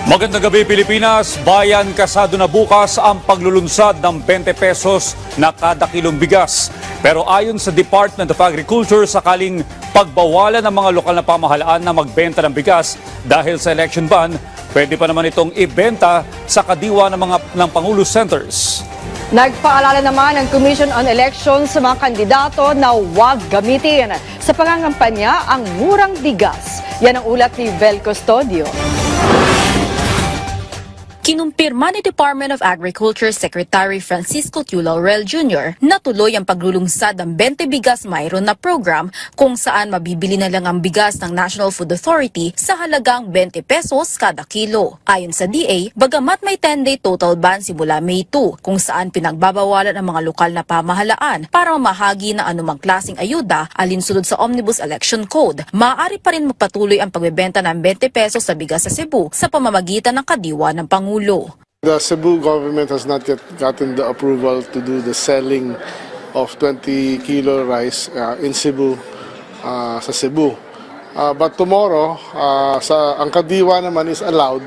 Magandang gabi Pilipinas, bayan kasado na bukas ang paglulunsad ng 20 pesos na kada kilong bigas. Pero ayon sa Department of Agriculture, sakaling pagbawalan ng mga lokal na pamahalaan na magbenta ng bigas dahil sa election ban, pwede pa naman itong ibenta sa kadiwa ng Pangulo Centers. Nagpaalala naman ang Commission on Elections sa mga kandidato na huwag gamitin sa pangangampanya ang murang bigas. Yan ang ulat ni Vel Custodio. Kinumpirma ni Department of Agriculture Secretary Francisco Q. Laurel Jr. na tuloy ang paglulunsad ng 20 bigas mayroon na program kung saan mabibili na lang ang bigas ng National Food Authority sa halagang 20 pesos kada kilo. Ayon sa DA, bagamat may 10-day total ban simula May 2 kung saan pinagbabawalan ang mga lokal na pamahalaan para mamahagi ng anumang klaseng ayuda alinsunod sa Omnibus Election Code, maaari pa rin magpatuloy ang pagbebenta ng 20 pesos sa bigas sa Cebu sa pamamagitan ng kadiwa ng Pangulo. The Cebu government has not yet gotten the approval to do the selling of 20 kilo rice in Cebu, sa Cebu. But tomorrow, ang kadiwa naman is allowed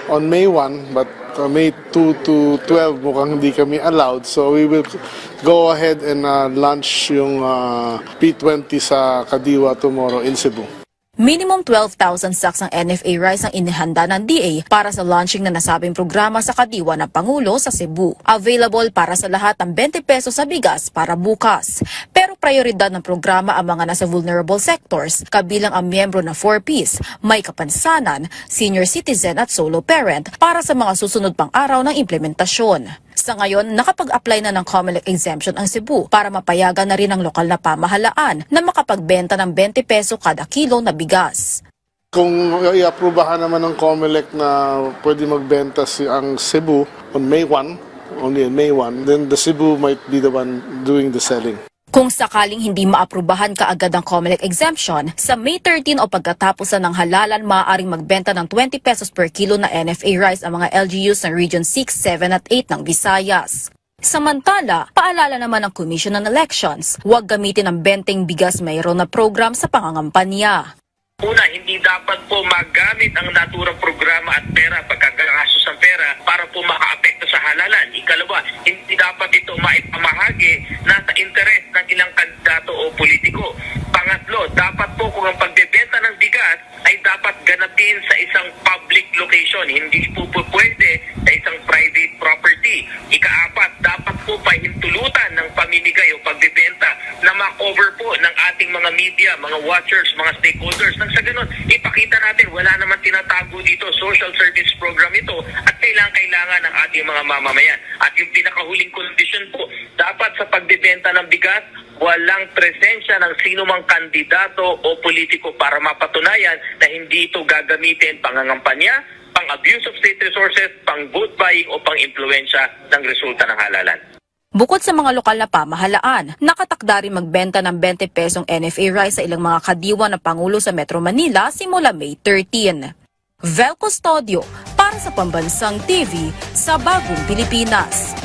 on May 1, but May 2 to 12 mukhang hindi kami allowed. So we will go ahead and launch yung P20 sa kadiwa tomorrow in Cebu. Minimum 12,000 sacks ng NFA rice ang inihanda ng DA para sa launching na nasabing programa sa kadiwa ng Pangulo sa Cebu. Available para sa lahat ng 20 pesos sa bigas para bukas. Pero prioridad ng programa ang mga nasa vulnerable sectors, kabilang ang miyembro ng 4Ps, may kapansanan, senior citizen at solo parent para sa mga susunod pang araw ng implementasyon. Sa ngayon, nakapag-apply na ng COMELEC exemption ang Cebu para mapayagan na rin ang lokal na pamahalaan na makapagbenta ng 20 peso kada kilo na bigas. Kung i-aprobahan naman ng COMELEC na pwede magbenta ang Cebu on May 1, only on May 1, then the Cebu might be the one doing the selling. Kung sakaling hindi maaprubahan kaagad ang COMELEC exemption, sa May 13 o pagkatapos ng halalan, maaaring magbenta ng 20 pesos per kilo na NFA rice ang mga LGUs ng Region 6, 7 at 8 ng Visayas. Samantala, paalala naman ng Commission on Elections, huwag gamitin ang benteng bigas mayroon na program sa pangangampanya. Una, hindi dapat po magamit ang naturang programa at pera, pagkagagastos ng pera para po makaapekto sa halalan. Ikalawa, hindi dapat ito maipamahagi na sa interes ng ilang kandidato o politiko. Pangatlo, dapat po kung ang pagbebenta ng bigas ay dapat ganapin sa isang public location. Hindi po pwede sa isang private property. Ikaapat, dapat po pahintulutan ng pamimigay o pagbebenta na ma-cover po ng ating mga media, mga watchers, mga stakeholders. Nang sa ganun, ipakita natin wala naman tinatago dito, social service program ito at kailangan ng ating mga mamamayan. At yung pinakahuling condition po, dapat sa pagbebenta ng bigas, walang presensya ng sinumang kandidato o politiko para mapatunayan na hindi ito gagamitin pangangampanya, pang-abuse of state resources, pang-vote buying o pang-impluensya ng resulta ng halalan. Bukod sa mga lokal na pamahalaan, nakatakda rin magbenta ng 20 pesong NFA rice sa ilang mga kadiwa ng Pangulo sa Metro Manila simula May 13. Vel Custodio para sa Pambansang TV sa Bagong Pilipinas.